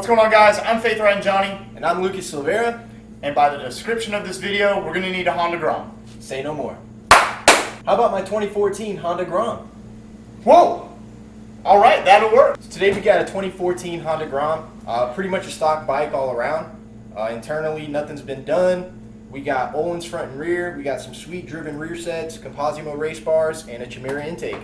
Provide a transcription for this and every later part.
What's going on, guys? I'm Faith Johnny. And I'm Lucas Silvera. And by the description of this video, we're going to need a Honda Grom. Say no more. How about my 2014 Honda Grom? Whoa! Alright, that'll work. So today we got a 2014 Honda Grom. Pretty much a stock bike all around. Internally, nothing's been done. We got Olin's front and rear. We got some sweet driven rear sets, Composimo race bars, and a Chimera intake.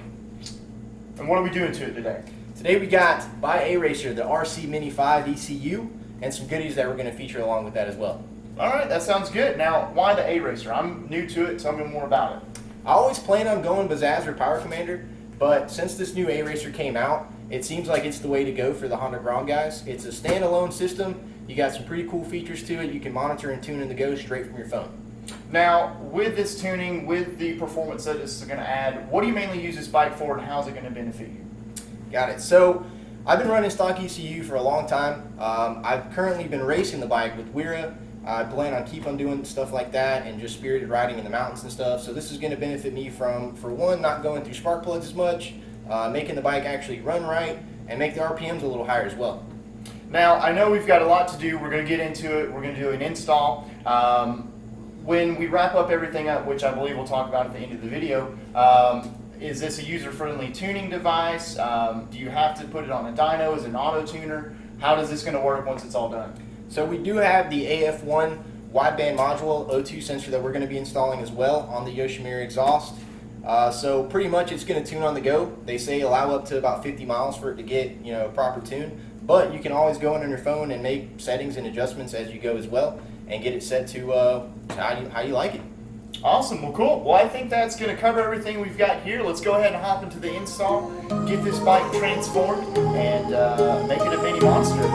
And what are we doing to it today? Today we got by Aracer the RC Mini 5 ECU and some goodies that we're going to feature along with that as well. Alright, that sounds good. Now, why the Aracer? I'm new to it. Tell me more about it. I always plan on going Bazzaz or Power Commander, but since this new Aracer came out, it seems like it's the way to go for the Honda Grom guys. It's a standalone system. You got some pretty cool features to it. You can monitor and tune in the go straight from your phone. Now, with this tuning, with the performance that this is going to add, what do you mainly use this bike for and how's it going to benefit you? Got it. So, I've been running stock ECU for a long time. I've currently been racing the bike with Wira. I plan on keep on doing stuff like that and just spirited riding in the mountains and stuff. So this is going to benefit me from, for one, not going through spark plugs as much, making the bike actually run right, and make the RPMs a little higher as well. Now, I know we've got a lot to do. We're going to get into it. We're going to do an install. When we wrap up everything up, which I believe we'll talk about at the end of the video, is this a user-friendly tuning device? Do you have to put it on a dyno as an auto tuner? How is this going to work once it's all done? So we do have the AF1 wideband module O2 sensor that we're going to be installing as well on the Yoshimura exhaust. So pretty much it's going to tune on the go. They say allow up to about 50 miles for it to get proper tune, but you can always go in on your phone and make settings and adjustments as you go as well and get it set to how you like it. Awesome. Well, cool. Well, I think that's going to cover everything we've got here. Let's go ahead and hop into the install, get this bike transformed, and make it a mini monster.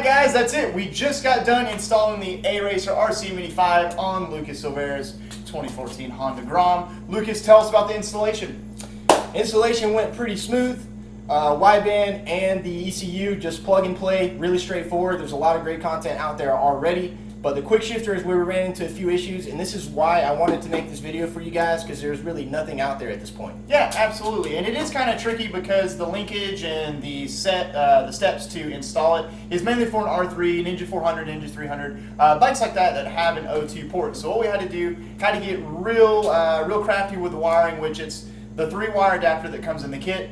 Guys, that's it. We just got done installing the Aracer RC Mini 5 on Lucas Silvera's 2014 Honda Grom. Lucas, tell us about the installation. Installation went pretty smooth. Wideband and the ECU, just plug and play, really straightforward. There's a lot of great content out there already, but the quick shifter is where we ran into a few issues, and this is why I wanted to make this video for you guys, because there's really nothing out there at this point. Yeah, absolutely, and it is kind of tricky because the linkage and the steps to install it is mainly for an R3, Ninja 400, Ninja 300, bikes like that have an O2 port. So what we had to do, had to get real crafty with the wiring, which it's the 3-wire adapter that comes in the kit.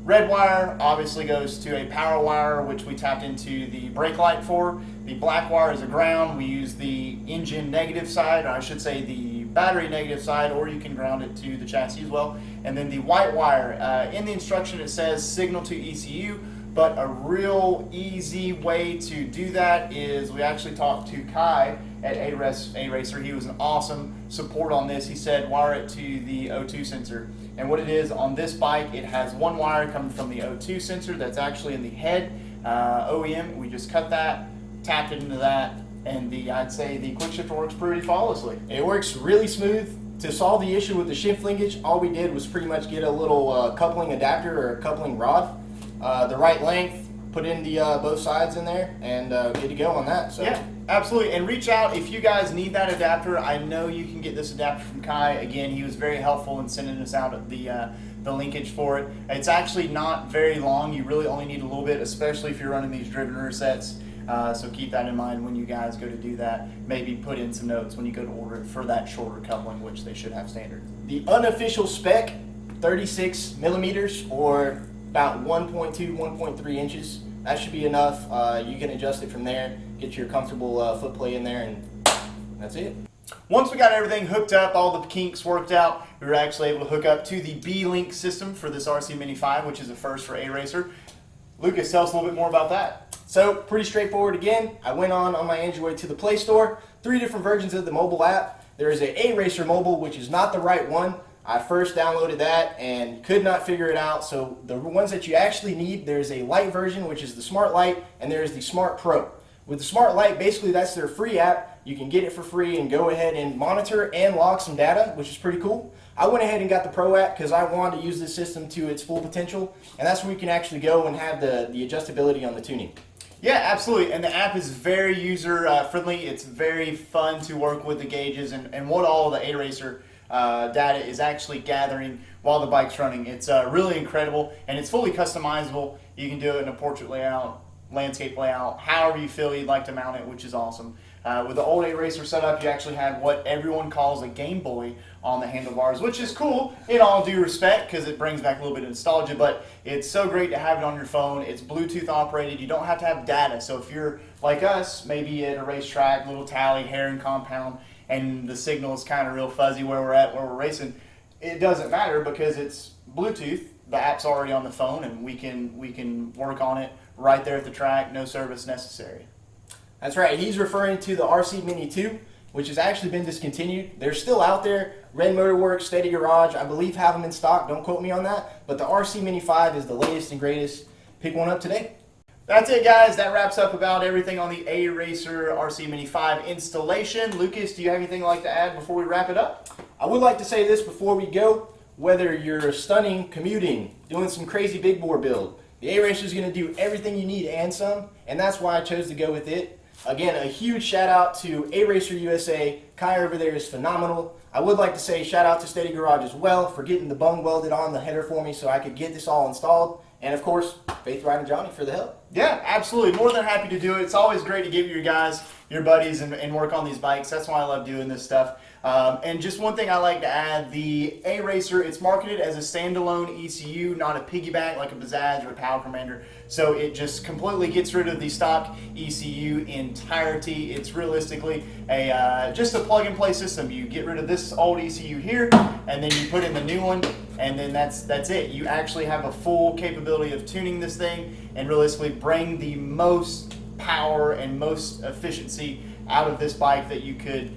Red wire obviously goes to a power wire, which we tapped into the brake light for. The black wire is a ground. We use the engine negative side, or I should say the battery negative side, or you can ground it to the chassis as well. And then the white wire, in the instruction it says signal to ECU, but a real easy way to do that is we actually talked to Kai at Aracer. He was an awesome support on this. He said wire it to the O2 sensor. And what it is on this bike, it has one wire coming from the O2 sensor that's actually in the head OEM. We just cut that, tapped it into that, and I'd say the quick shifter works pretty flawlessly. It works really smooth. To solve the issue with the shift linkage, all we did was pretty much get a little coupling adapter or a coupling rod, the right length, put in the both sides in there, and good to go on that. So. Yeah, absolutely. And reach out if you guys need that adapter. I know you can get this adapter from Kai. Again, he was very helpful in sending us out the linkage for it. It's actually not very long. You really only need a little bit, especially if you're running these driven sets. So keep that in mind when you guys go to do that. Maybe put in some notes when you go to order it for that shorter coupling, which they should have standard. The unofficial spec, 36 millimeters or about 1.2, 1.3 inches. That should be enough. You can adjust it from there, get your comfortable foot play in there, and that's it. Once we got everything hooked up, all the kinks worked out, we were actually able to hook up to the B-Link system for this RC Mini 5, which is a first for Aracer. Lucas, tell us a little bit more about that. So, pretty straightforward again. I went on my Android to the Play Store, 3 different versions of the mobile app. There is a Aracer mobile, which is not the right one. I first downloaded that and could not figure it out. So the ones that you actually need, there's a light version, which is the Smart Light, and there's the Smart Pro. With the Smart Light, basically that's their free app. You can get it for free and go ahead and monitor and log some data, which is pretty cool. I went ahead and got the Pro app because I wanted to use this system to its full potential, and that's where you can actually go and have the adjustability on the tuning. Yeah, absolutely. And the app is very user friendly. It's very fun to work with the gauges and what all the Aracer data is actually gathering while the bike's running. It's really incredible, and it's fully customizable. You can do it in a portrait layout, landscape layout, however you feel you'd like to mount it, which is awesome. With the old Aracer setup, you actually had what everyone calls a Game Boy on the handlebars, which is cool in all due respect because it brings back a little bit of nostalgia, but it's so great to have it on your phone. It's Bluetooth operated. You don't have to have data. So if you're like us, maybe at a racetrack, little tally, herring compound, and the signal is kind of real fuzzy where we're at, where we're racing, it doesn't matter because it's Bluetooth. The app's already on the phone, and we can work on it right there at the track. No service necessary. That's right. He's referring to the RC Mini 2, which has actually been discontinued. They're still out there. Red Motorworks, Steady Garage, I believe have them in stock. Don't quote me on that. But the RC Mini 5 is the latest and greatest. Pick one up today. That's it, guys. That wraps up about everything on the Aracer RC Mini 5 installation. Lucas, do you have anything you'd like to add before we wrap it up? I would like to say this before we go. Whether you're stunning, commuting, doing some crazy big bore build, the Aracer is going to do everything you need and some, and that's why I chose to go with it. Again, a huge shout out to Aracer USA. Kai over there is phenomenal. I would like to say shout out to Steady Garage as well for getting the bung welded on the header for me so I could get this all installed. And of course, Faith Riding Johnny for the help. Yeah, absolutely. More than happy to do it. It's always great to give your guys, your buddies, and work on these bikes. That's why I love doing this stuff. And just one thing I like to add, the Aracer, it's marketed as a standalone ECU, not a piggyback like a Bajaj or a Power Commander. So it just completely gets rid of the stock ECU entirety. It's realistically just a plug-and-play system. You get rid of this old ECU here, and then you put in the new one, and then that's it. You actually have a full capability of tuning this thing and realistically bring the most power and most efficiency out of this bike that you could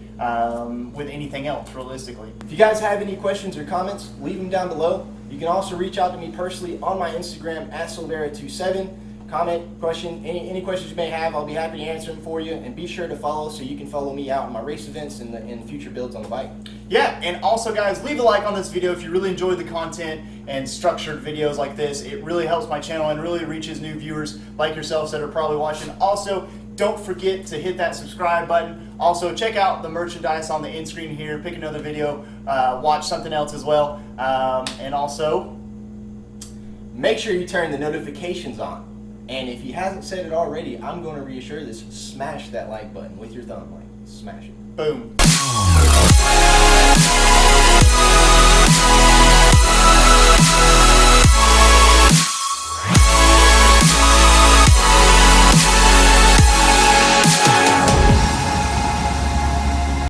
with anything else, realistically. If you guys have any questions or comments, leave them down below. You can also reach out to me personally on my Instagram at Silvera27. Comment, question, any questions you may have, I'll be happy to answer them for you. And be sure to follow so you can follow me out in my race events and future builds on the bike. Yeah, and also guys, leave a like on this video if you really enjoyed the content and structured videos like this. It really helps my channel and really reaches new viewers like yourselves that are probably watching. Also, don't forget to hit that subscribe button. Also, check out the merchandise on the end screen here. Pick another video, watch something else as well. And also, make sure you turn the notifications on. And if you haven't said it already, I'm going to reassure this, smash that like button with your thumb. Like, smash it. Boom.